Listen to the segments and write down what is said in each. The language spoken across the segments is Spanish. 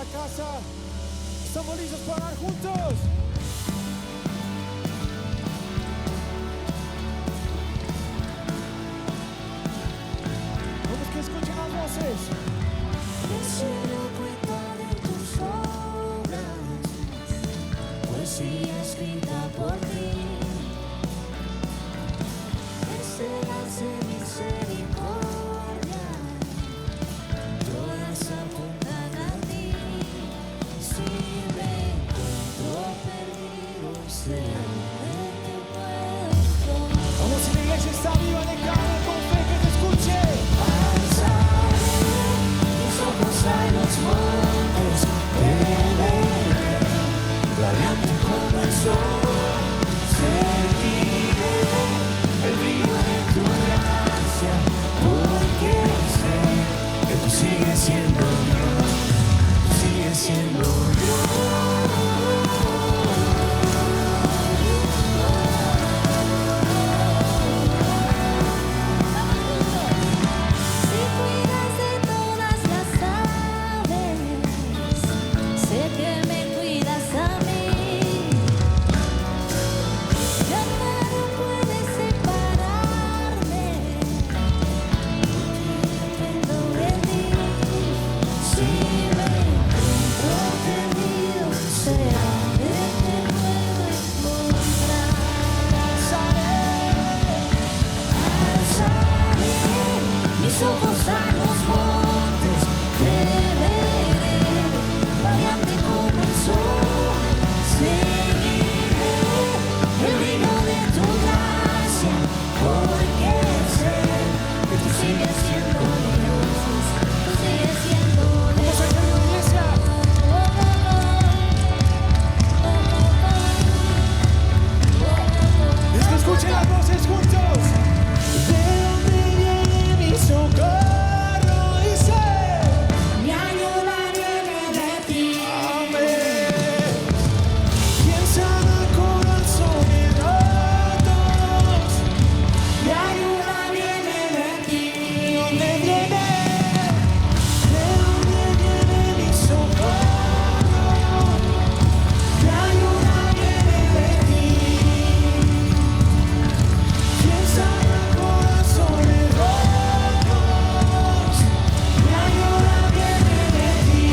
esta casa. Estamos listos para orar juntos. Vamos, que escuchen las voces. El cielo cuenta de tus obras, poesía escrita por ti. Estelas de misericordia, todas apuntan a ti. Si me encuentro perdido, sé que puedo encontrar. Vamos, si la iglesia está viva, declara con fe que te escuche. Mis ojos a los montes, te veré, radiante como el sol, seguiré el brillo de tu gracia, porque sé que tú sigues siendo Dios, tú sigues siendo Dios. Si cuidas de todas las aves, sé que me cuidas a mí. Ya nada puede separarme, dependo de ti. Si me encuentro perdido, sé que te puedo encontrar. Alzaré mis ojos a los montes, te veré, radiante como el sol, seguiré el brillo de tu gracia, porque sé que tú sigues siendo Dios, tú sigues siendo Dios. Vamos a ir a la iglesia. Es que escuchen las voces juntos. ¿De dónde viene mi socorro? Dice. Mi ayuda viene de ti. Amén. ¿Quién sana corazones rotos? Mi ayuda viene de ti. ¿De dónde viene? ¿De dónde viene mi socorro? Mi ayuda viene de ti. ¿Quién sana corazones rotos? Mi ayuda viene de ti.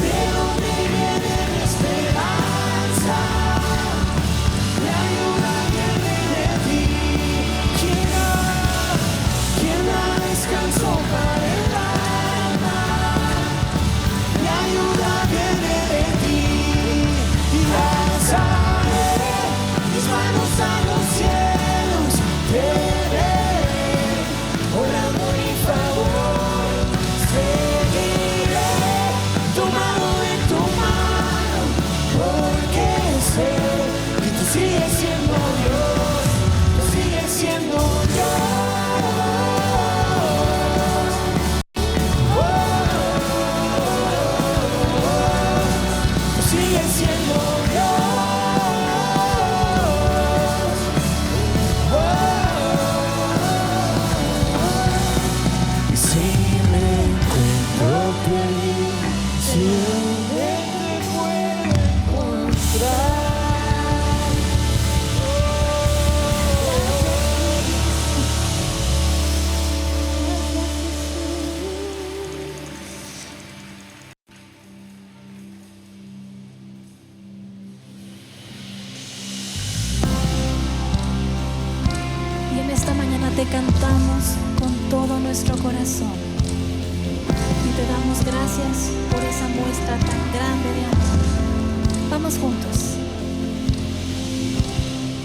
¿De dónde viene mi esperanza? Mi ayuda viene de ti. ¿Quién da descanso para el alma? Mi ayuda viene de ti. Y alzaré mis manos a los cielos, te veré, orando mi favor. Seguiré tomado de tu mano, porque sé que tú sigues siendo Dios, tú sigues siendo Dios. Tú sigues siendo Dios. Y si me encuentro perdido, siempre te puedo encontrar. Y en esta mañana te cantamos con todo nuestro corazón. Y te damos gracias por esa muestra tan grande de amor. Vamos juntos.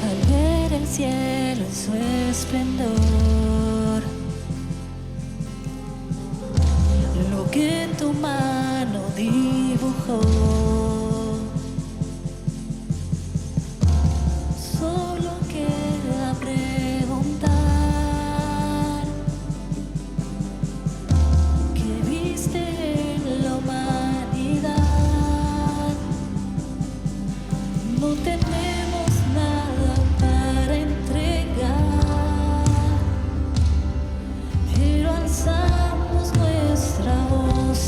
Al ver el cielo en su esplendor, lo que en tu mano dibujó, solo queda preguntar ¿qué viste en la humanidad? No tenemos nada para entregar, pero alzamos nuestra voz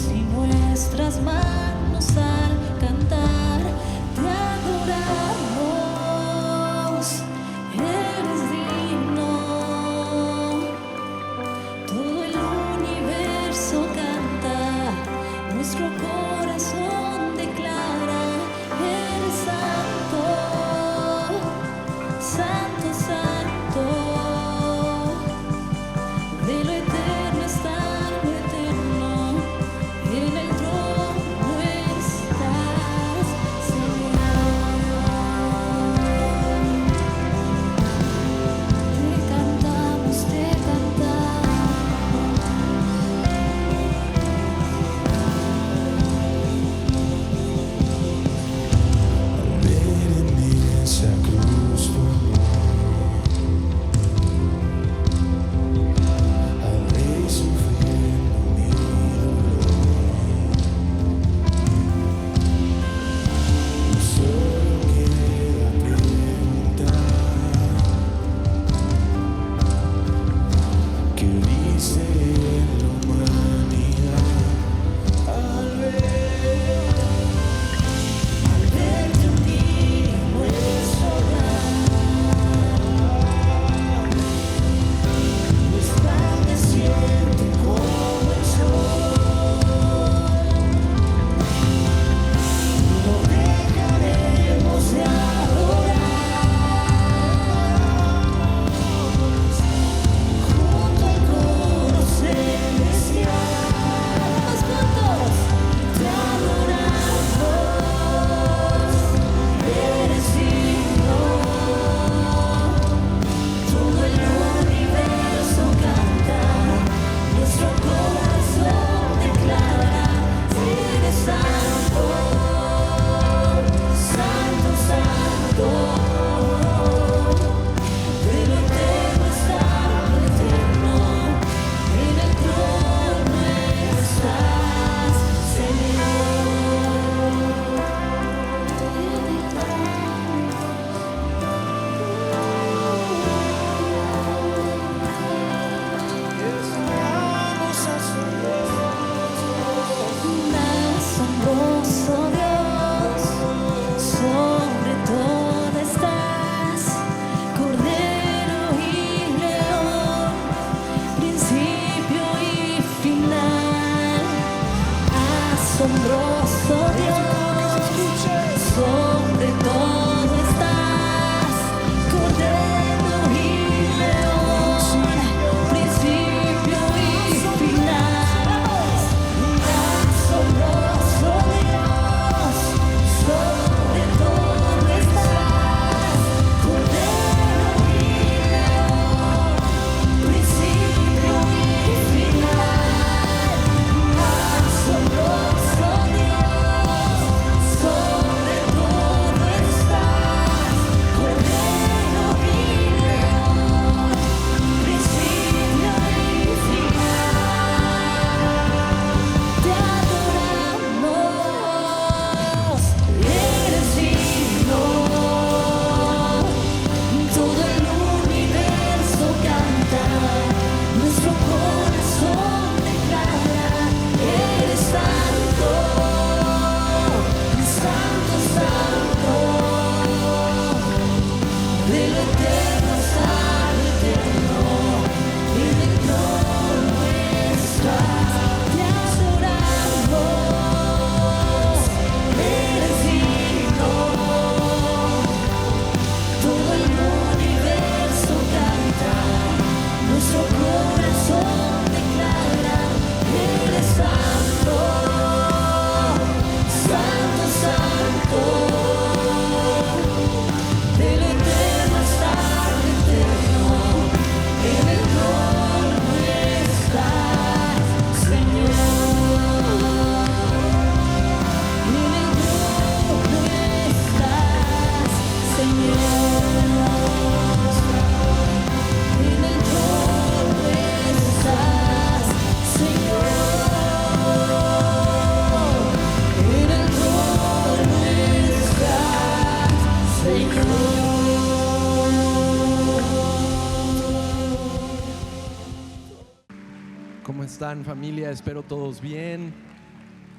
¿Cómo están, familia? Espero todos bien.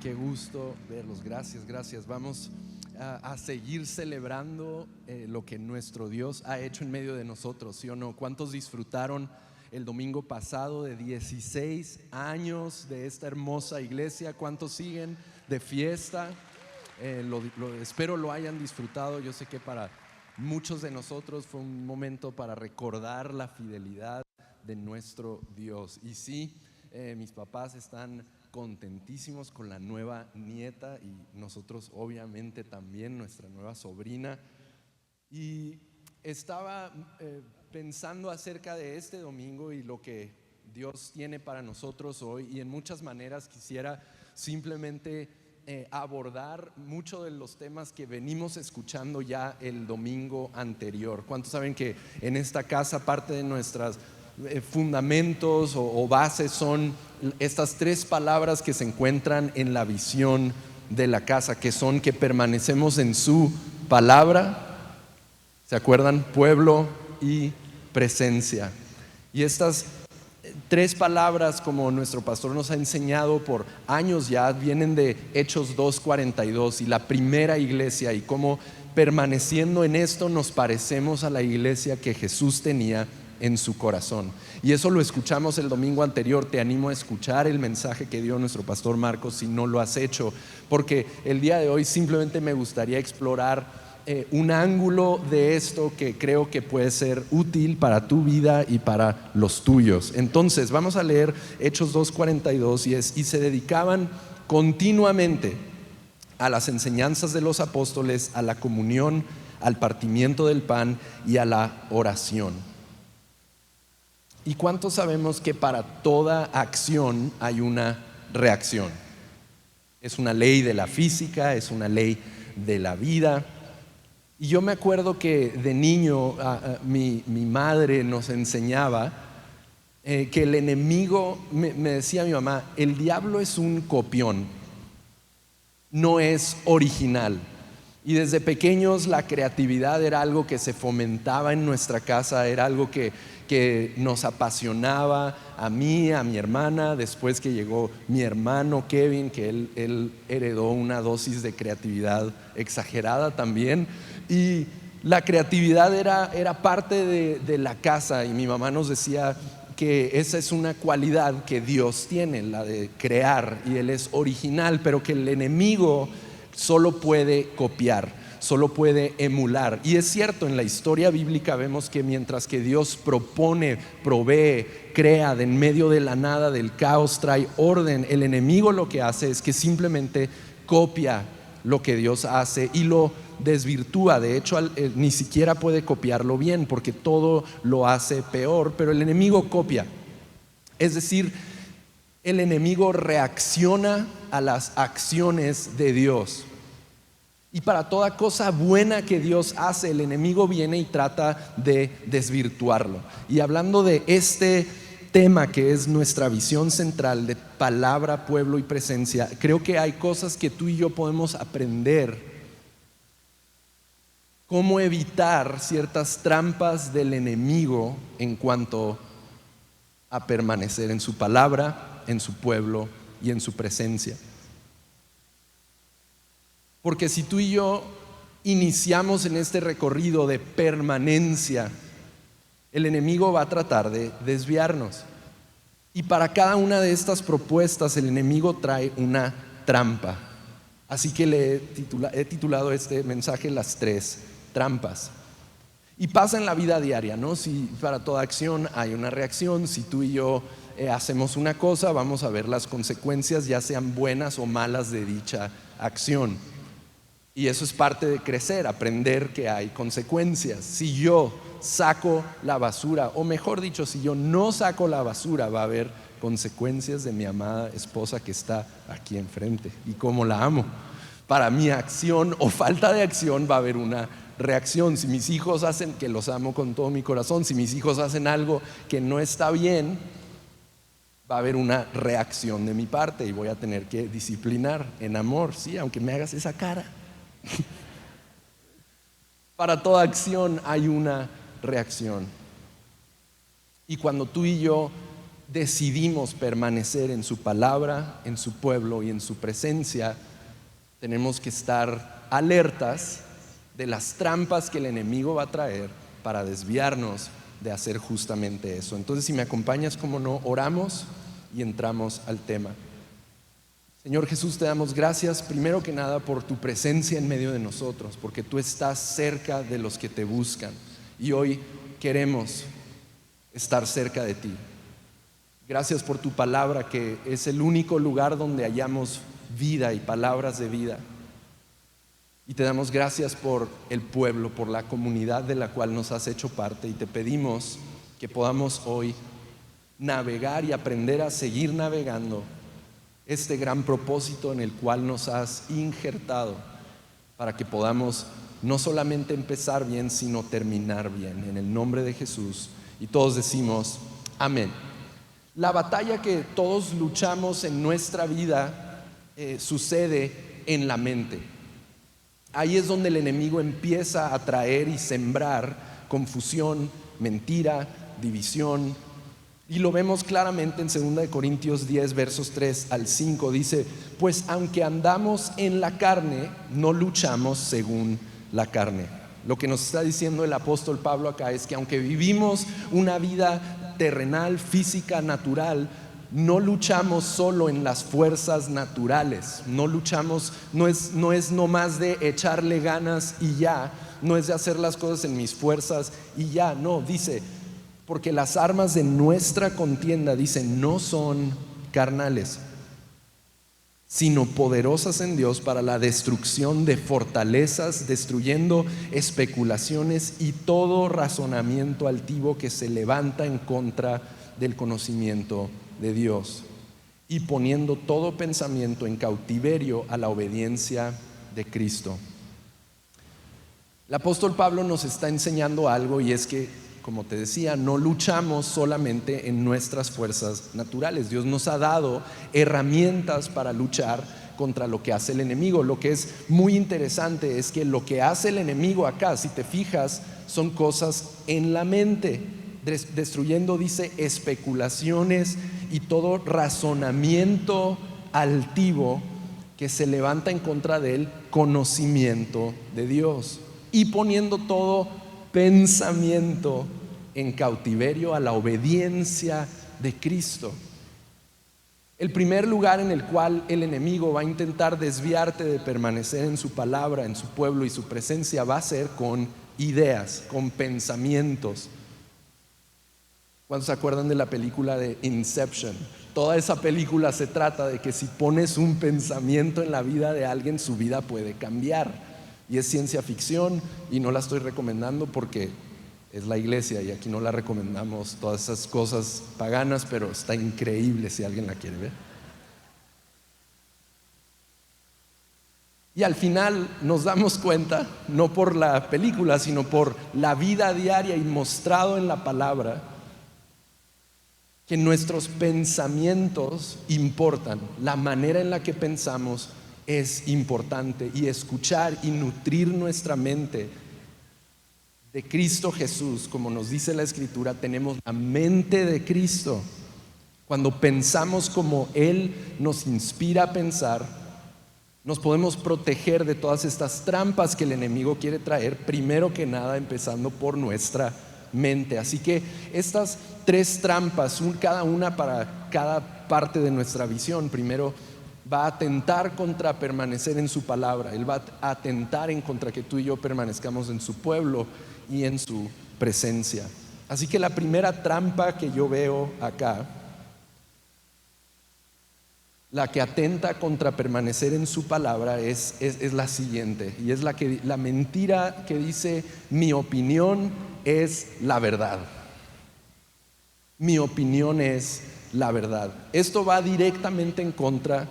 Qué gusto verlos. Gracias. Vamos a seguir celebrando lo que nuestro Dios ha hecho en medio de nosotros, ¿sí o no? ¿Cuántos disfrutaron el domingo pasado de 16 años de esta hermosa iglesia? ¿Cuántos siguen de fiesta? Espero lo hayan disfrutado. Yo sé que para muchos de nosotros fue un momento para recordar la fidelidad de nuestro Dios. Y sí, mis papás están contentísimos con la nueva nieta y nosotros obviamente también, nuestra nueva sobrina. Y estaba pensando acerca de este domingo y lo que Dios tiene para nosotros hoy, y en muchas maneras quisiera simplemente abordar muchos de los temas que venimos escuchando ya el domingo anterior. ¿Cuántos saben que en esta casa parte de nuestras fundamentos o bases son estas tres palabras que se encuentran en la visión de la casa, que son que permanecemos en su palabra? ¿Se acuerdan? Pueblo y presencia. Y estas tres palabras, como nuestro pastor nos ha enseñado por años ya, vienen de Hechos 2:42 y la primera iglesia, y cómo permaneciendo en esto nos parecemos a la iglesia que Jesús tenía en su corazón. Y eso lo escuchamos el domingo anterior. Te animo a escuchar el mensaje que dio nuestro pastor Marcos si no lo has hecho, porque el día de hoy simplemente me gustaría explorar un ángulo de esto que creo que puede ser útil para tu vida y para los tuyos. Entonces vamos a leer Hechos 2:42 y se dedicaban continuamente a las enseñanzas de los apóstoles, a la comunión, al partimiento del pan y a la oración. ¿Y cuántos sabemos que para toda acción hay una reacción? Es una ley de la física, es una ley de la vida. Y yo me acuerdo que de niño mi madre nos enseñaba que el enemigo, me decía mi mamá, el diablo es un copión, no es original. Y desde pequeños la creatividad era algo que se fomentaba en nuestra casa, era algo que nos apasionaba a mí, a mi hermana. Después que llegó mi hermano Kevin, que él heredó una dosis de creatividad exagerada también. Y la creatividad era parte de la casa, y mi mamá nos decía que esa es una cualidad que Dios tiene, la de crear, y Él es original, pero que el enemigo solo puede copiar, solo puede emular. Y es cierto, en la historia bíblica vemos que mientras que Dios propone, provee, crea de en medio de la nada, del caos, trae orden, el enemigo lo que hace es que simplemente copia lo que Dios hace y lo desvirtúa. De hecho, ni siquiera puede copiarlo bien, porque todo lo hace peor, pero el enemigo copia. Es decir, el enemigo reacciona a las acciones de Dios. Y para toda cosa buena que Dios hace, el enemigo viene y trata de desvirtuarlo. Y hablando de este tema que es nuestra visión central de palabra, pueblo y presencia, creo que hay cosas que tú y yo podemos aprender. Cómo evitar ciertas trampas del enemigo en cuanto a permanecer en su palabra, en su pueblo y en su presencia. Porque si tú y yo iniciamos en este recorrido de permanencia, el enemigo va a tratar de desviarnos. Y para cada una de estas propuestas el enemigo trae una trampa. Así que he titulado este mensaje Las tres trampas. Y pasa en la vida diaria, ¿no? Si para toda acción hay una reacción, si tú y yo hacemos una cosa, vamos a ver las consecuencias, ya sean buenas o malas, de dicha acción. Y eso es parte de crecer, aprender que hay consecuencias. Si yo saco la basura, o mejor dicho, si yo no saco la basura, va a haber consecuencias de mi amada esposa que está aquí enfrente. Y como la amo, para mi acción o falta de acción va a haber una reacción. Si mis hijos hacen, que los amo con todo mi corazón, si mis hijos hacen algo que no está bien, va a haber una reacción de mi parte y voy a tener que disciplinar en amor, sí, aunque me hagas esa cara. Para toda acción hay una reacción. Y cuando tú y yo decidimos permanecer en su palabra, en su pueblo y en su presencia, tenemos que estar alertas de las trampas que el enemigo va a traer para desviarnos de hacer justamente eso. Entonces, si me acompañas, como no, oramos y entramos al tema. Señor Jesús, te damos gracias primero que nada por tu presencia en medio de nosotros, porque tú estás cerca de los que te buscan y hoy queremos estar cerca de ti. Gracias por tu palabra, que es el único lugar donde hallamos vida y palabras de vida. Y te damos gracias por el pueblo, por la comunidad de la cual nos has hecho parte, y te pedimos que podamos hoy navegar y aprender a seguir navegando este gran propósito en el cual nos has injertado, para que podamos no solamente empezar bien, sino terminar bien, en el nombre de Jesús. Y todos decimos amén. La batalla que todos luchamos en nuestra vida sucede en la mente. Ahí es donde el enemigo empieza a traer y sembrar confusión, mentira, división. Y lo vemos claramente en 2 Corintios 10, versos 3 al 5. Dice: pues aunque andamos en la carne, no luchamos según la carne. Lo que nos está diciendo el apóstol Pablo acá es que aunque vivimos una vida terrenal, física, natural, no luchamos solo en las fuerzas naturales. No luchamos, no es nomás de echarle ganas y ya, no es de hacer las cosas en mis fuerzas y ya, no, dice, porque las armas de nuestra contienda, dice, no son carnales, sino poderosas en Dios para la destrucción de fortalezas, destruyendo especulaciones y todo razonamiento altivo que se levanta en contra del conocimiento de Dios, y poniendo todo pensamiento en cautiverio a la obediencia de Cristo. El apóstol Pablo nos está enseñando algo, y es que, como te decía, no luchamos solamente en nuestras fuerzas naturales. Dios nos ha dado herramientas para luchar contra lo que hace el enemigo. Lo que es muy interesante es que lo que hace el enemigo acá, si te fijas, son cosas en la mente, destruyendo, dice, especulaciones y todo razonamiento altivo que se levanta en contra del conocimiento de Dios, y poniendo todo pensamiento en cautiverio a la obediencia de Cristo. El primer lugar en el cual el enemigo va a intentar desviarte de permanecer en su palabra, en su pueblo y su presencia, va a ser con ideas, con pensamientos. ¿Cuántos se acuerdan de la película de Inception? Toda esa película se trata de que si pones un pensamiento en la vida de alguien, su vida puede cambiar. Y es ciencia ficción, y no la estoy recomendando porque es la iglesia y aquí no la recomendamos, todas esas cosas paganas, pero está increíble si alguien la quiere ver. Y al final nos damos cuenta, no por la película, sino por la vida diaria y mostrado en la palabra, que nuestros pensamientos importan. La manera en la que pensamos es importante, y escuchar y nutrir nuestra mente de Cristo Jesús, como nos dice la Escritura, tenemos la mente de Cristo. Cuando pensamos como Él nos inspira a pensar, nos podemos proteger de todas estas trampas que el enemigo quiere traer, primero que nada empezando por nuestra mente. Así que estas 3 trampas, cada una para cada parte de nuestra visión. Primero, va a atentar contra permanecer en su palabra. Él va a atentar en contra que tú y yo permanezcamos en su pueblo y en su presencia. Así que la primera trampa que yo veo acá, la que atenta contra permanecer en su palabra, es la siguiente, y es la mentira que dice: mi opinión es la verdad. Mi opinión es la verdad. Esto va directamente en contra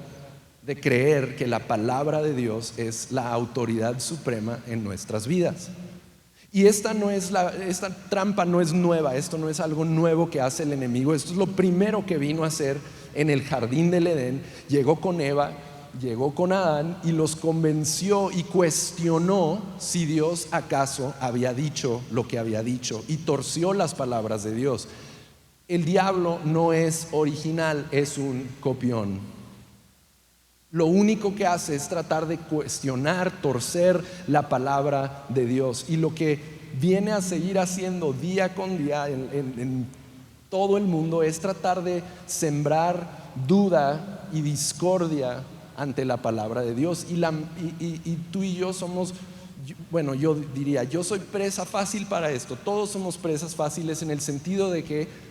de creer que la palabra de Dios es la autoridad suprema en nuestras vidas. Y esta trampa no es nueva, esto no es algo nuevo que hace el enemigo. Esto es lo primero que vino a hacer en el jardín del Edén. Llegó con Eva, llegó con Adán y los convenció y cuestionó si Dios acaso había dicho lo que había dicho, y torció las palabras de Dios. El diablo no es original, es un copión. Lo único que hace es tratar de cuestionar, torcer la palabra de Dios. Y lo que viene a seguir haciendo día con día en todo el mundo es tratar de sembrar duda y discordia ante la palabra de Dios. Y tú y yo somos, bueno, yo diría, yo soy presa fácil para esto. Todos somos presas fáciles en el sentido de que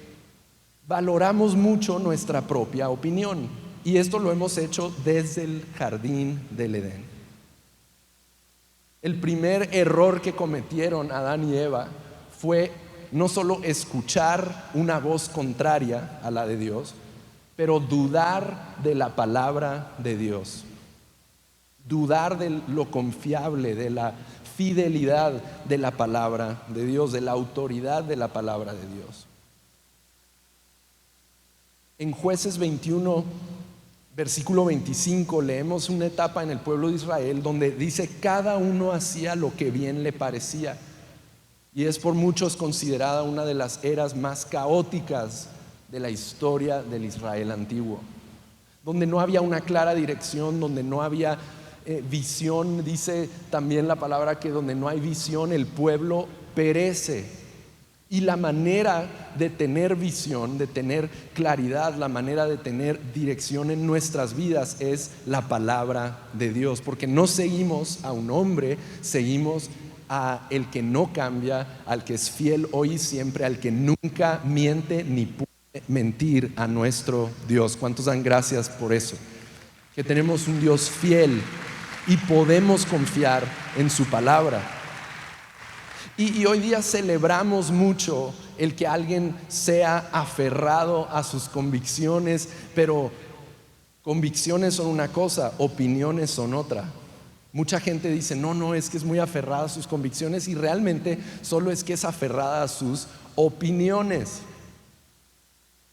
valoramos mucho nuestra propia opinión, y esto lo hemos hecho desde el jardín del Edén. El primer error que cometieron Adán y Eva fue no solo escuchar una voz contraria a la de Dios, pero dudar de la palabra de Dios, dudar de lo confiable, de la fidelidad de la palabra de Dios, de la autoridad de la palabra de Dios. En Jueces 21, versículo 25, leemos una etapa en el pueblo de Israel donde dice: cada uno hacía lo que bien le parecía. Y es por muchos considerada una de las eras más caóticas de la historia del Israel antiguo, donde no había una clara dirección, donde no había visión. Dice también la palabra que donde no hay visión, el pueblo perece. Y la manera de tener visión, de tener claridad, la manera de tener dirección en nuestras vidas es la palabra de Dios, porque no seguimos a un hombre, seguimos a el que no cambia, al que es fiel hoy y siempre, al que nunca miente ni puede mentir, a nuestro Dios. ¿Cuántos dan gracias por eso? Que tenemos un Dios fiel y podemos confiar en su palabra. Y hoy día celebramos mucho el que alguien sea aferrado a sus convicciones, pero convicciones son una cosa, opiniones son otra. Mucha gente dice: no, es que es muy aferrada a sus convicciones, y realmente solo es que es aferrada a sus opiniones.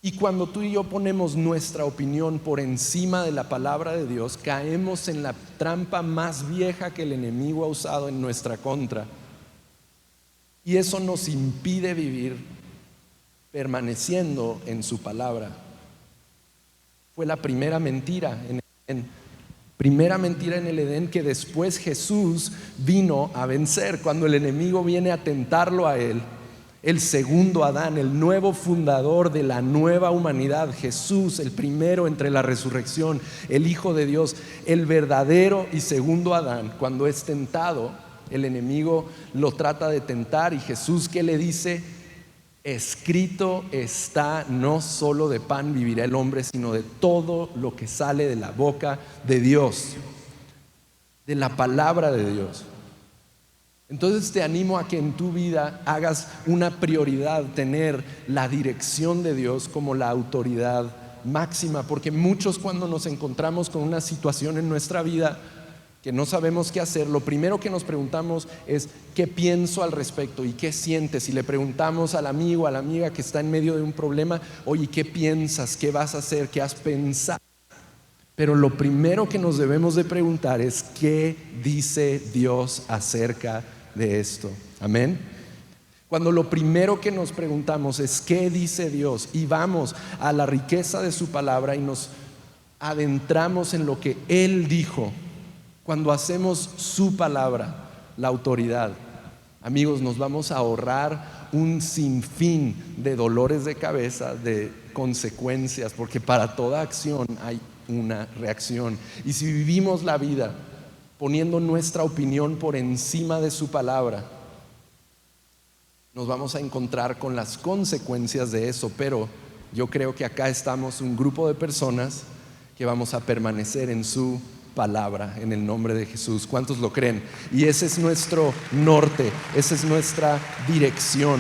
Y cuando tú y yo ponemos nuestra opinión por encima de la palabra de Dios, caemos en la trampa más vieja que el enemigo ha usado en nuestra contra. Y eso nos impide vivir permaneciendo en su palabra. Fue la primera mentira en el Edén. Primera mentira en el Edén que después Jesús vino a vencer. Cuando el enemigo viene a tentarlo a él, el segundo Adán, el nuevo fundador de la nueva humanidad, Jesús, el primero entre la resurrección, el Hijo de Dios, el verdadero y segundo Adán, cuando es tentado, el enemigo lo trata de tentar, y Jesús, ¿qué le dice? Escrito está: no solo de pan vivirá el hombre, sino de todo lo que sale de la boca de Dios, de la palabra de Dios. Entonces te animo a que en tu vida hagas una prioridad tener la dirección de Dios como la autoridad máxima, porque muchos, cuando nos encontramos con una situación en nuestra vida que no sabemos qué hacer, lo primero que nos preguntamos es: ¿qué pienso al respecto? ¿Y qué sientes? Y le preguntamos al amigo, a la amiga que está en medio de un problema: oye, ¿qué piensas? ¿Qué vas a hacer? ¿Qué has pensado? Pero lo primero que nos debemos de preguntar es: ¿qué dice Dios acerca de esto? Amén. Cuando lo primero que nos preguntamos es ¿qué dice Dios? Y vamos a la riqueza de su palabra y nos adentramos en lo que Él dijo, cuando hacemos su palabra la autoridad, amigos, nos vamos a ahorrar un sinfín de dolores de cabeza, de consecuencias, porque para toda acción hay una reacción. Y si vivimos la vida poniendo nuestra opinión por encima de su palabra, nos vamos a encontrar con las consecuencias de eso. Pero yo creo que acá estamos un grupo de personas que vamos a permanecer en su palabra, en el nombre de Jesús. ¿Cuántos lo creen? Y ese es nuestro norte, esa es nuestra dirección.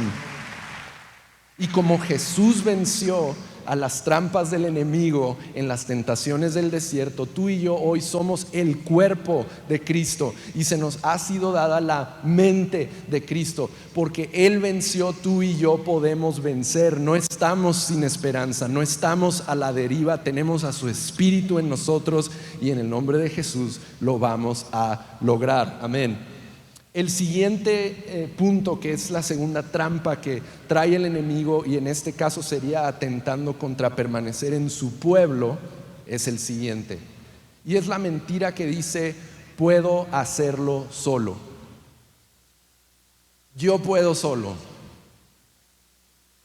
Y como Jesús venció a las trampas del enemigo en las tentaciones del desierto, tú y yo hoy somos el cuerpo de Cristo, y se nos ha sido dada la mente de Cristo. Porque Él venció, tú y yo podemos vencer. No estamos sin esperanza, no estamos a la deriva, tenemos a su Espíritu en nosotros, y en el nombre de Jesús lo vamos a lograr. Amén. El siguiente punto, que es la segunda trampa que trae el enemigo, y en este caso sería atentando contra permanecer en su pueblo, es el siguiente. Y es la mentira que dice: puedo hacerlo solo. Yo puedo solo.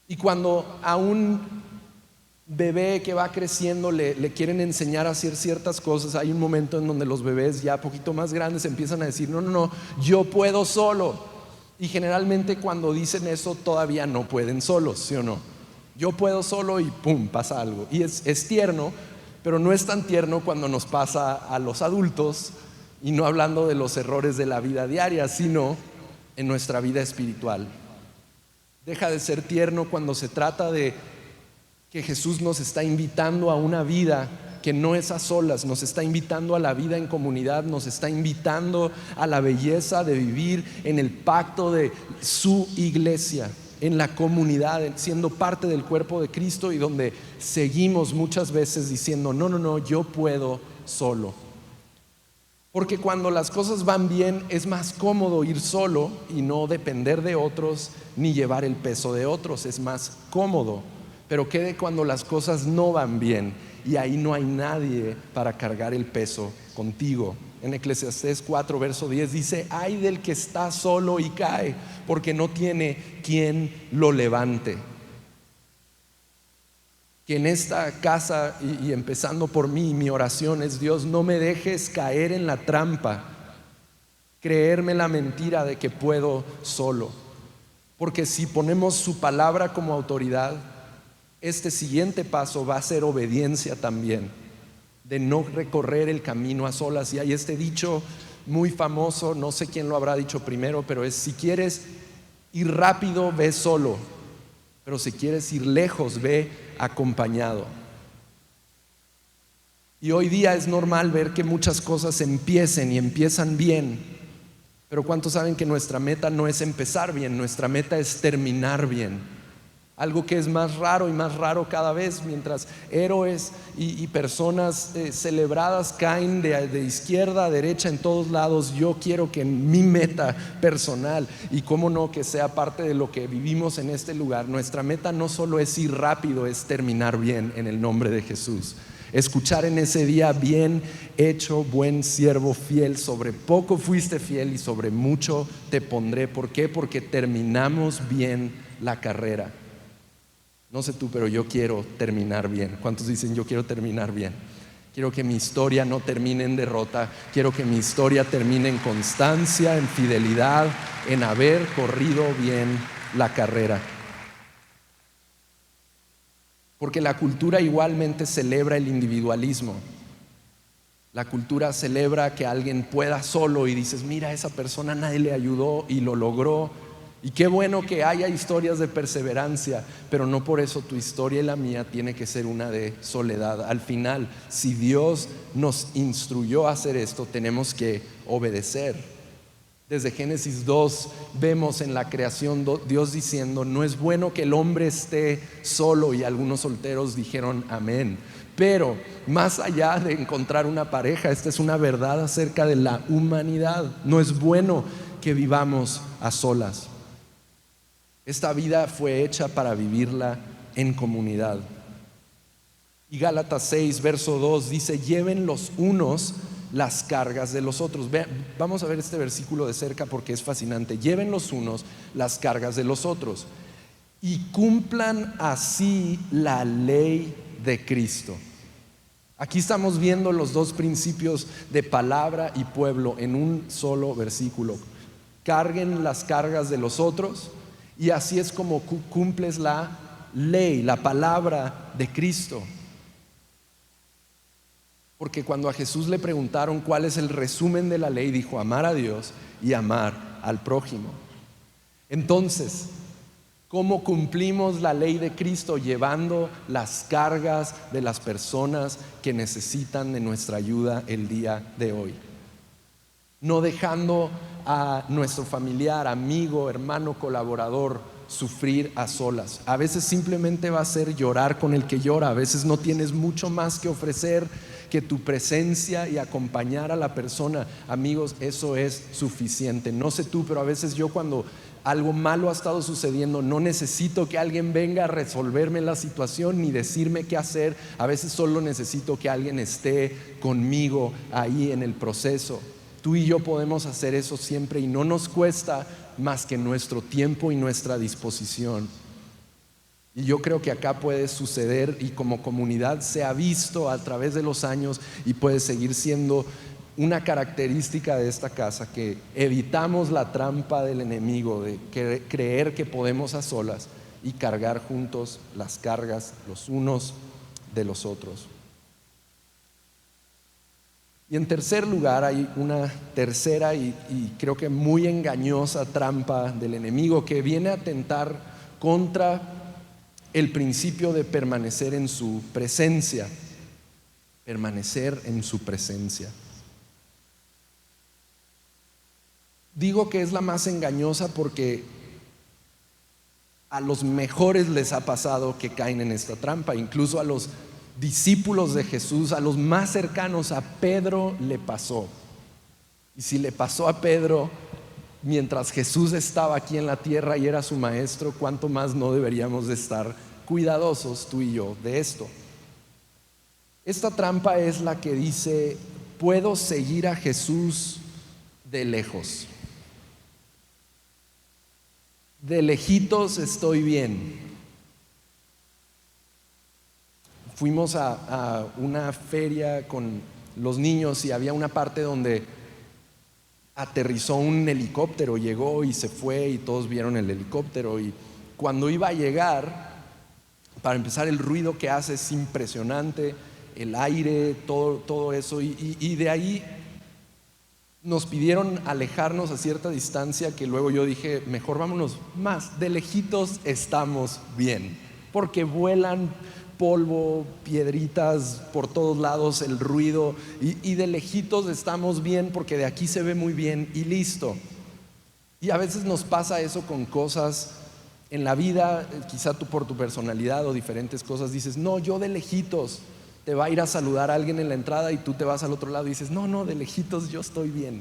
Y cuando a un bebé que va creciendo le quieren enseñar a hacer ciertas cosas, hay un momento en donde los bebés ya poquito más grandes empiezan a decir: no, yo puedo solo. Y generalmente cuando dicen eso todavía no pueden solos, ¿sí o no? Yo puedo solo, y pum, pasa algo. Y es tierno, pero no es tan tierno cuando nos pasa a los adultos, y no hablando de los errores de la vida diaria, sino en nuestra vida espiritual. Deja de ser tierno cuando se trata de que Jesús nos está invitando a una vida que no es a solas, nos está invitando a la vida en comunidad, nos está invitando a la belleza de vivir en el pacto de su iglesia, en la comunidad, siendo parte del cuerpo de Cristo, y donde seguimos muchas veces diciendo: no, yo puedo solo. Porque cuando las cosas van bien es más cómodo ir solo y no depender de otros ni llevar el peso de otros, es más cómodo. Pero ¿qué de cuando las cosas no van bien y ahí no hay nadie para cargar el peso contigo? En Eclesiastés 4 verso 10 dice: ay del que está solo y cae, porque no tiene quien lo levante. Que en esta casa, y empezando por mí, mi oración es: Dios, no me dejes caer en la trampa, creerme la mentira de que puedo solo. Porque si ponemos su palabra como autoridad, este siguiente paso va a ser obediencia también, de no recorrer el camino a solas. Y hay este dicho muy famoso, no sé quién lo habrá dicho primero, pero es: si quieres ir rápido, ve solo, pero si quieres ir lejos, ve acompañado. Y hoy día es normal ver que muchas cosas empiezan bien, pero ¿cuántos saben que nuestra meta no es empezar bien? Nuestra meta es terminar bien. Algo que es más raro y más raro cada vez, mientras héroes y personas celebradas caen de izquierda a derecha en todos lados. Yo quiero que mi meta personal, y cómo no, que sea parte de lo que vivimos en este lugar, nuestra meta no solo es ir rápido, es terminar bien en el nombre de Jesús. Escuchar en ese día: bien hecho, buen siervo fiel, sobre poco fuiste fiel y sobre mucho te pondré. ¿Por qué? Porque terminamos bien la carrera. No sé tú, pero yo quiero terminar bien. ¿Cuántos dicen: yo quiero terminar bien? Quiero que mi historia no termine en derrota. Quiero que mi historia termine en constancia, en fidelidad, en haber corrido bien la carrera. Porque la cultura igualmente celebra el individualismo. La cultura celebra que alguien pueda solo, y dices: mira, esa persona nadie le ayudó y lo logró. Y qué bueno que haya historias de perseverancia, pero no por eso tu historia y la mía tiene que ser una de soledad. Al final, si Dios nos instruyó a hacer esto, tenemos que obedecer. Desde Génesis 2 vemos en la creación Dios diciendo: no es bueno que el hombre esté solo, y algunos solteros dijeron amén. Pero más allá de encontrar una pareja, esta es una verdad acerca de la humanidad. No es bueno que vivamos a solas. Esta vida fue hecha para vivirla en comunidad. Y Gálatas 6 verso 2 dice: lleven los unos las cargas de los otros. Vamos a ver este versículo de cerca porque es fascinante. Lleven los unos las cargas de los otros y cumplan así la ley de Cristo. Aquí estamos viendo los dos principios de palabra y pueblo en un solo versículo. Carguen las cargas de los otros, y así es como cumples la ley, la palabra de Cristo. Porque cuando a Jesús le preguntaron cuál es el resumen de la ley, dijo: amar a Dios y amar al prójimo. Entonces, ¿cómo cumplimos la ley de Cristo? Llevando las cargas de las personas que necesitan de nuestra ayuda el día de hoy. No dejando a nuestro familiar, amigo, hermano, colaborador sufrir a solas. A veces simplemente va a ser llorar con el que llora. A veces no tienes mucho más que ofrecer que tu presencia y acompañar a la persona. Amigos, eso es suficiente. No sé tú, pero a veces yo, cuando algo malo ha estado sucediendo, no necesito que alguien venga a resolverme la situación ni decirme qué hacer. A veces solo necesito que alguien esté conmigo ahí en el proceso. Tú y yo podemos hacer eso siempre, y no nos cuesta más que nuestro tiempo y nuestra disposición. Y yo creo que acá puede suceder, y como comunidad se ha visto a través de los años, y puede seguir siendo una característica de esta casa, que evitamos la trampa del enemigo de creer que podemos a solas y cargar juntos las cargas los unos de los otros. Y en tercer lugar, hay una tercera y creo que muy engañosa trampa del enemigo, que viene a atentar contra el principio de permanecer en su presencia. Permanecer en su presencia. Digo que es la más engañosa porque a los mejores les ha pasado que caen en esta trampa, incluso a los discípulos de Jesús, a los más cercanos. A Pedro le pasó. Y si le pasó a Pedro mientras Jesús estaba aquí en la tierra y era su maestro, ¿cuánto más no deberíamos de estar cuidadosos tú y yo de esto? Esta trampa es la que dice: puedo seguir a Jesús de lejos. De lejitos estoy bien. Fuimos a una feria con los niños y había una parte donde aterrizó un helicóptero, llegó y se fue y todos vieron el helicóptero, y cuando iba a llegar, para empezar, el ruido que hace es impresionante, el aire, todo eso, y de ahí nos pidieron alejarnos a cierta distancia, que luego yo dije, mejor vámonos más, de lejitos estamos bien, porque vuelan polvo, piedritas por todos lados, el ruido, y de lejitos estamos bien porque de aquí se ve muy bien y listo. Y a veces nos pasa eso con cosas en la vida, quizá tú por tu personalidad o diferentes cosas dices, no, yo de lejitos. Te va a ir a saludar a alguien en la entrada y tú te vas al otro lado y dices, no, de lejitos yo estoy bien.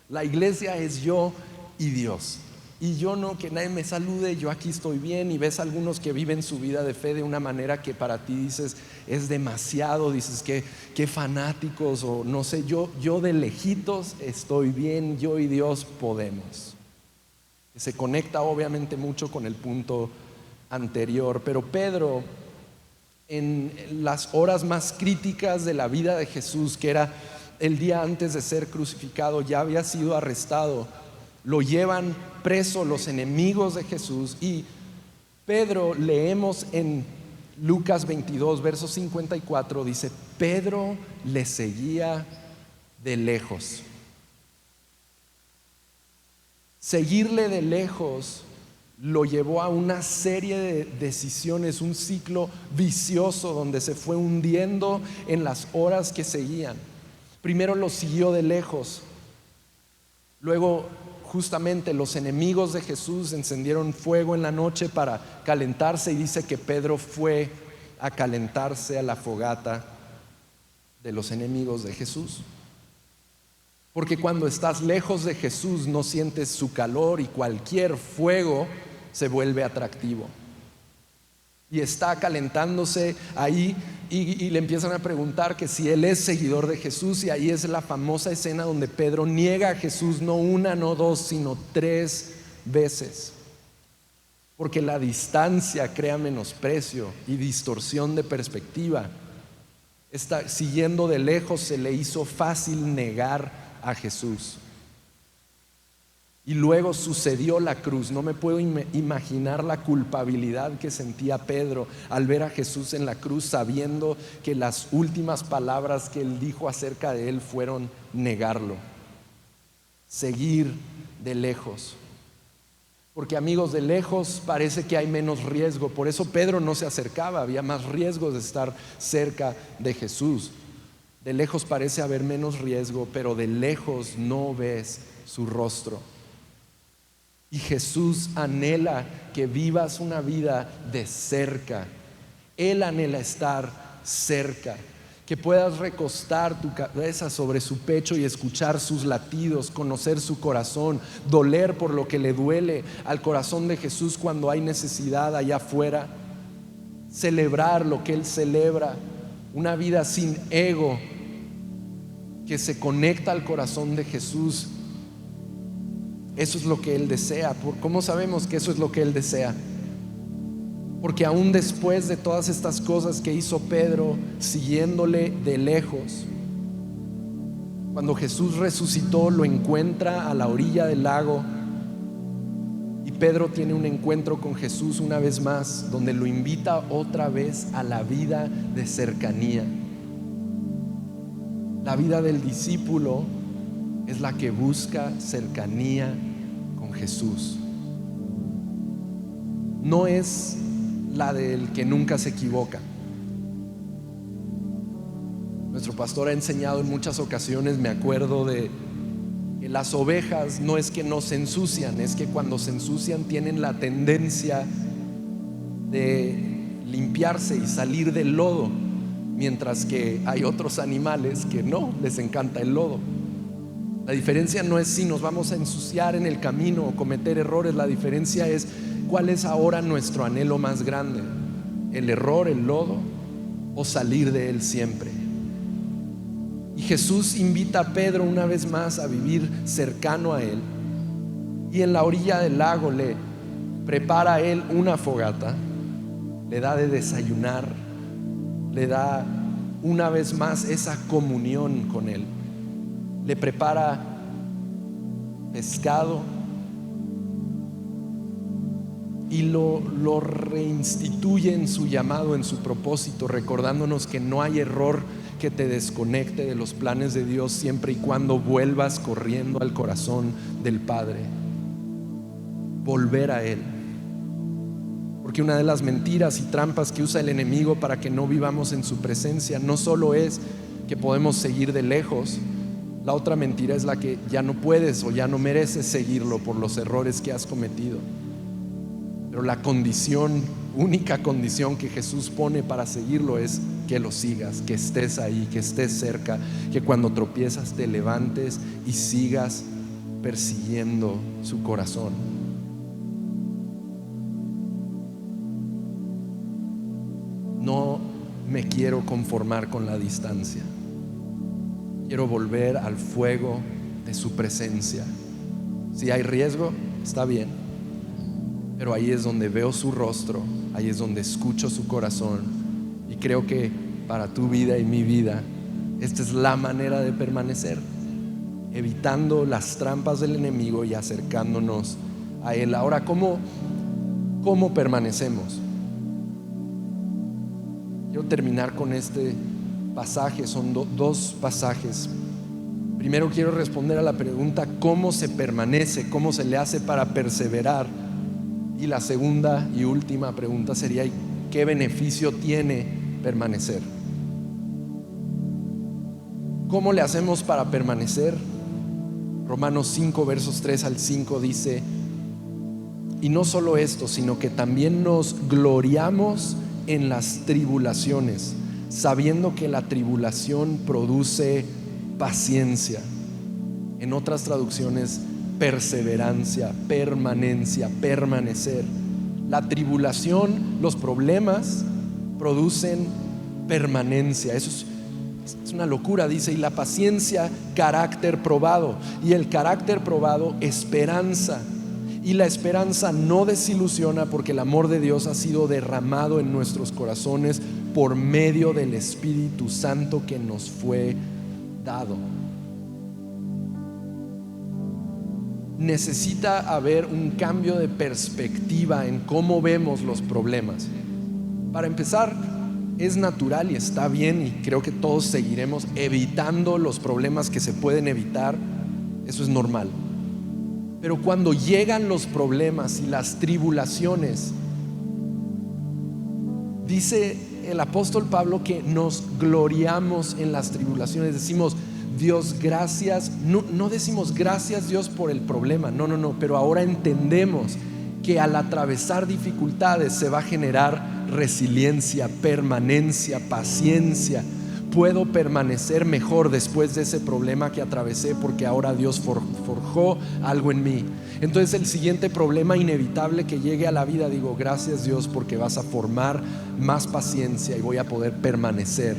La iglesia es yo y Dios. Y yo no, que nadie me salude, yo aquí estoy bien. Y ves a algunos que viven su vida de fe de una manera que para ti dices, es demasiado, dices que fanáticos, o no sé, yo de lejitos estoy bien, yo y Dios podemos. Se conecta obviamente mucho con el punto anterior, pero Pedro, en las horas más críticas de la vida de Jesús, que era el día antes de ser crucificado, ya había sido arrestado. Lo llevan preso los enemigos de Jesús, y Pedro, leemos en Lucas 22, verso 54, dice: Pedro le seguía de lejos. Seguirle de lejos lo llevó a una serie de decisiones, un ciclo vicioso donde se fue hundiendo en las horas que seguían. Primero lo siguió de lejos, luego justamente los enemigos de Jesús encendieron fuego en la noche para calentarse, y dice que Pedro fue a calentarse a la fogata de los enemigos de Jesús. Porque cuando estás lejos de Jesús no sientes su calor, y cualquier fuego se vuelve atractivo. Y está calentándose ahí, y le empiezan a preguntar que si él es seguidor de Jesús, y ahí es la famosa escena donde Pedro niega a Jesús no una, no dos, sino 3 veces. Porque la distancia crea menosprecio y distorsión de perspectiva. Siguiendo de lejos se le hizo fácil negar a Jesús. Y luego sucedió la cruz. No me puedo imaginar la culpabilidad que sentía Pedro al ver a Jesús en la cruz, sabiendo que las últimas palabras que él dijo acerca de él fueron negarlo. Seguir de lejos. Porque, amigos, de lejos parece que hay menos riesgo. Por eso Pedro no se acercaba. Había más riesgos de estar cerca de Jesús. De lejos parece haber menos riesgo, pero de lejos no ves su rostro. Y Jesús anhela que vivas una vida de cerca. Él anhela estar cerca, que puedas recostar tu cabeza sobre su pecho y escuchar sus latidos, conocer su corazón, doler por lo que le duele al corazón de Jesús cuando hay necesidad allá afuera, celebrar lo que Él celebra, una vida sin ego que se conecta al corazón de Jesús. Eso es lo que Él desea. ¿Cómo sabemos que eso es lo que Él desea? Porque aún después de todas estas cosas que hizo Pedro, siguiéndole de lejos, cuando Jesús resucitó, lo encuentra a la orilla del lago y Pedro tiene un encuentro con Jesús una vez más, donde lo invita otra vez a la vida de cercanía. La vida del discípulo es la que busca cercanía con Jesús. No es la del que nunca se equivoca. Nuestro pastor ha enseñado en muchas ocasiones, me acuerdo, de que las ovejas no es que no se ensucian, es que cuando se ensucian tienen la tendencia de limpiarse y salir del lodo, mientras que hay otros animales que no les encanta el lodo. La diferencia no es si nos vamos a ensuciar en el camino o cometer errores. La diferencia es cuál es ahora nuestro anhelo más grande: el error, el lodo, o salir de él siempre. Y Jesús invita a Pedro una vez más a vivir cercano a él, y en la orilla del lago le prepara a él una fogata, le da de desayunar, le da una vez más esa comunión con él. Le prepara pescado y lo reinstituye en su llamado, en su propósito, recordándonos que no hay error que te desconecte de los planes de Dios, siempre y cuando vuelvas corriendo al corazón del Padre. Volver a Él. Porque una de las mentiras y trampas que usa el enemigo para que no vivamos en su presencia no solo es que podemos seguir de lejos. La otra mentira es la que ya no puedes o ya no mereces seguirlo por los errores que has cometido. Pero la condición, única condición que Jesús pone para seguirlo es que lo sigas, que estés ahí, que estés cerca, que cuando tropiezas te levantes y sigas persiguiendo su corazón. No me quiero conformar con la distancia. Quiero volver al fuego de su presencia. Si hay riesgo, está bien, pero ahí es donde veo su rostro, ahí es donde escucho su corazón. Y creo que para tu vida y mi vida, esta es la manera de permanecer, evitando las trampas del enemigo y acercándonos a Él. Ahora, ¿cómo permanecemos? Quiero terminar con este pasaje. Son dos pasajes. Primero quiero responder a la pregunta: ¿cómo se permanece? ¿Cómo se le hace para perseverar? Y la segunda y última pregunta sería: ¿qué beneficio tiene permanecer? ¿Cómo le hacemos para permanecer? Romanos 5 versos 3 al 5 dice: y no solo esto, sino que también nos gloriamos en las tribulaciones, sabiendo que la tribulación produce paciencia. En otras traducciones, perseverancia, permanencia, permanecer. La tribulación, los problemas producen permanencia. Eso es una locura, dice. Y la paciencia, carácter probado. Y el carácter probado, esperanza. Y la esperanza no desilusiona, porque el amor de Dios ha sido derramado en nuestros corazones por medio del Espíritu Santo que nos fue dado. Necesita haber un cambio de perspectiva en cómo vemos los problemas. Para empezar, es natural y está bien, y creo que todos seguiremos evitando los problemas que se pueden evitar. Eso es normal. Pero cuando llegan los problemas y las tribulaciones, dice el apóstol Pablo que nos gloriamos en las tribulaciones. Decimos: Dios, gracias. No decimos gracias, Dios, por el problema. No, pero ahora entendemos que al atravesar dificultades se va a generar resiliencia, permanencia, paciencia. Puedo permanecer mejor después de ese problema que atravesé, porque ahora Dios forjó algo en mí. Entonces el siguiente problema inevitable que llegue a la vida, digo, gracias Dios, porque vas a formar más paciencia y voy a poder permanecer.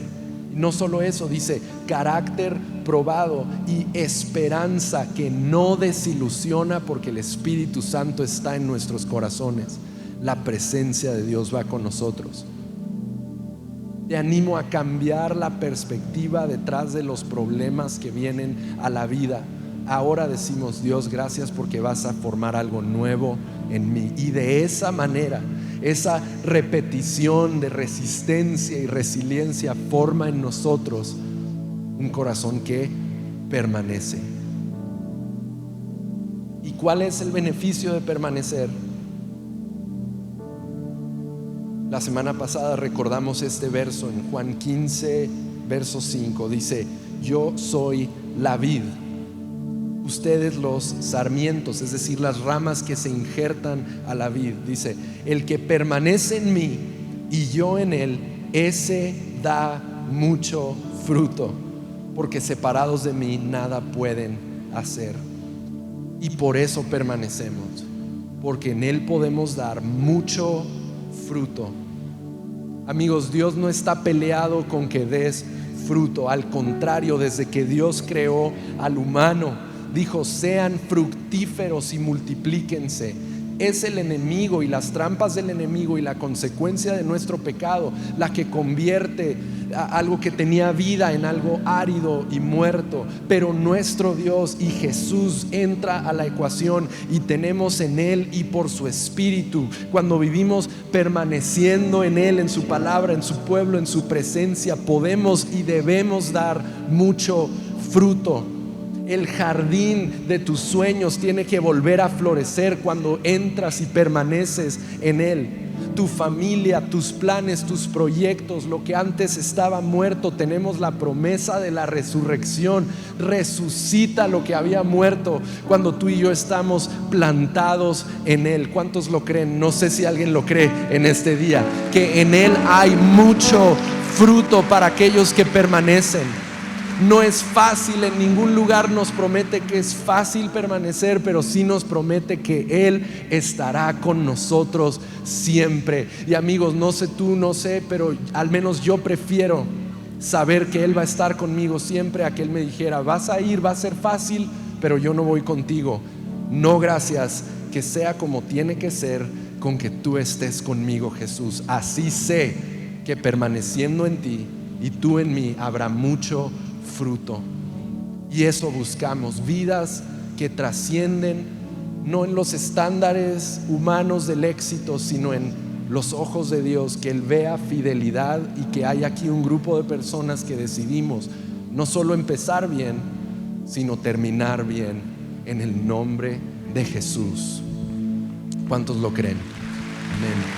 No solo eso, dice carácter probado y esperanza que no desilusiona, porque el Espíritu Santo está en nuestros corazones. La presencia de Dios va con nosotros. Te animo a cambiar la perspectiva detrás de los problemas que vienen a la vida. Ahora decimos, Dios, gracias porque vas a formar algo nuevo en mí. Y de esa manera, esa repetición de resistencia y resiliencia forma en nosotros un corazón que permanece. ¿Y cuál es el beneficio de permanecer? La semana pasada recordamos este verso en Juan 15, verso 5. Dice, yo soy la vid, ustedes los sarmientos, es decir, las ramas que se injertan a la vid. Dice, el que permanece en mí y yo en él, ese da mucho fruto, porque separados de mí nada pueden hacer. Y por eso permanecemos, porque en él podemos dar mucho fruto. Amigos, Dios no está peleado con que des fruto. Al contrario, desde que Dios creó al humano, dijo, sean fructíferos y multiplíquense. Es el enemigo y las trampas del enemigo y la consecuencia de nuestro pecado la que convierte a algo que tenía vida en algo árido y muerto. Pero nuestro Dios y Jesús entra a la ecuación y tenemos en Él y por su Espíritu, cuando vivimos permaneciendo en Él, en su palabra, en su pueblo, en su presencia, podemos y debemos dar mucho fruto. El jardín de tus sueños tiene que volver a florecer cuando entras y permaneces en Él. Tu familia, tus planes, tus proyectos, lo que antes estaba muerto, tenemos la promesa de la resurrección. Resucita lo que había muerto cuando tú y yo estamos plantados en Él. ¿Cuántos lo creen? No sé si alguien lo cree en este día, que en Él hay mucho fruto para aquellos que permanecen. No es fácil, en ningún lugar nos promete que es fácil permanecer, pero sí nos promete que Él estará con nosotros siempre. Y amigos, no sé tú, no sé, pero al menos yo prefiero saber que Él va a estar conmigo siempre a que Él me dijera, vas a ir, va a ser fácil, pero yo no voy contigo. No, gracias, que sea como tiene que ser, con que tú estés conmigo, Jesús. Así sé que permaneciendo en ti y tú en mí habrá mucho fruto. Y eso buscamos, vidas que trascienden no en los estándares humanos del éxito, sino en los ojos de Dios, que Él vea fidelidad y que hay aquí un grupo de personas que decidimos no solo empezar bien, sino terminar bien en el nombre de Jesús. ¿Cuántos lo creen? Amén.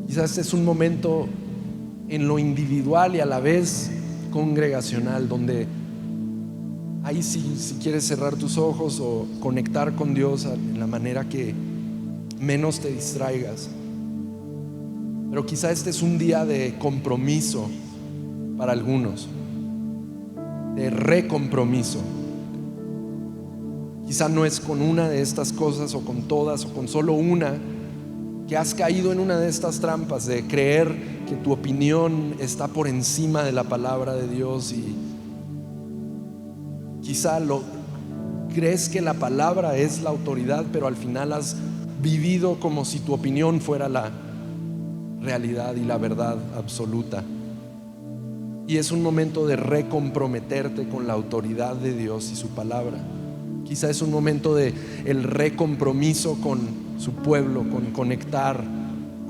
Quizás es un momento en lo individual y a la vez congregacional, donde ahí si quieres cerrar tus ojos o conectar con Dios en la manera que menos te distraigas. Pero quizás este es un día de compromiso para algunos, de recompromiso. Quizás no es con una de estas cosas o con todas o con solo una, que has caído en una de estas trampas de creer que tu opinión está por encima de la palabra de Dios, y quizá crees que la palabra es la autoridad, pero al final has vivido como si tu opinión fuera la realidad y la verdad absoluta. Y es un momento de recomprometerte con la autoridad de Dios y su palabra. Quizá es un momento de el recompromiso con su pueblo, con conectar,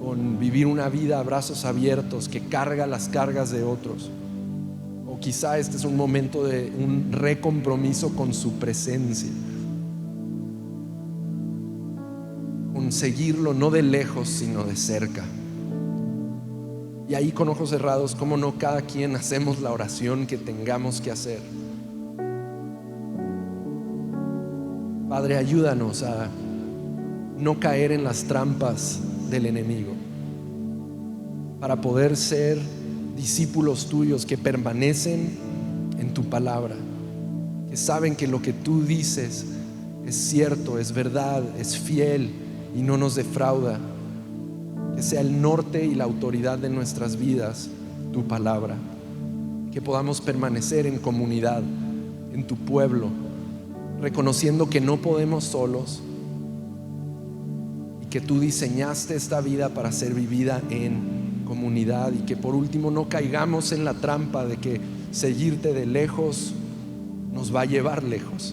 con vivir una vida a brazos abiertos que carga las cargas de otros. O quizá este es un momento de un recompromiso con su presencia, con seguirlo no de lejos sino de cerca. Y ahí con ojos cerrados, cómo no, cada quien hacemos la oración que tengamos que hacer. Padre, ayúdanos a no caer en las trampas del enemigo, para poder ser discípulos tuyos que permanecen en tu palabra, que saben que lo que tú dices es cierto, es verdad, es fiel y no nos defrauda. Que sea el norte y la autoridad de nuestras vidas tu palabra, que podamos permanecer en comunidad, en tu pueblo, reconociendo que no podemos solos y que tú diseñaste esta vida para ser vivida en comunidad, y que por último no caigamos en la trampa de que seguirte de lejos nos va a llevar lejos.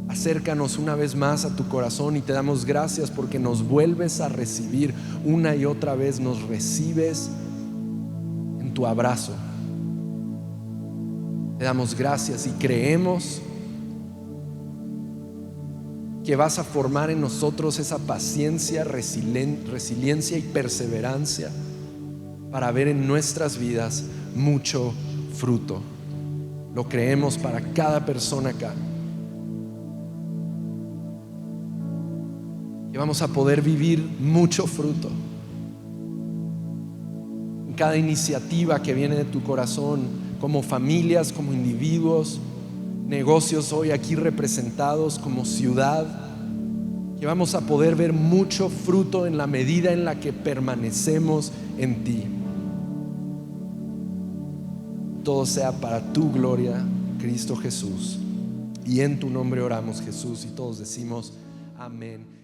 Acércanos una vez más a tu corazón y te damos gracias porque nos vuelves a recibir una y otra vez, nos recibes en tu abrazo. Te damos gracias y creemos que vas a formar en nosotros esa paciencia, resiliencia y perseverancia para ver en nuestras vidas mucho fruto. Lo creemos para cada persona acá. Que vamos a poder vivir mucho fruto en cada iniciativa que viene de tu corazón, como familias, como individuos, negocios hoy aquí representados, como ciudad. Que vamos a poder ver mucho fruto en la medida en la que permanecemos en ti. Todo sea para tu gloria, Cristo Jesús, y en tu nombre oramos, Jesús, y todos decimos amén.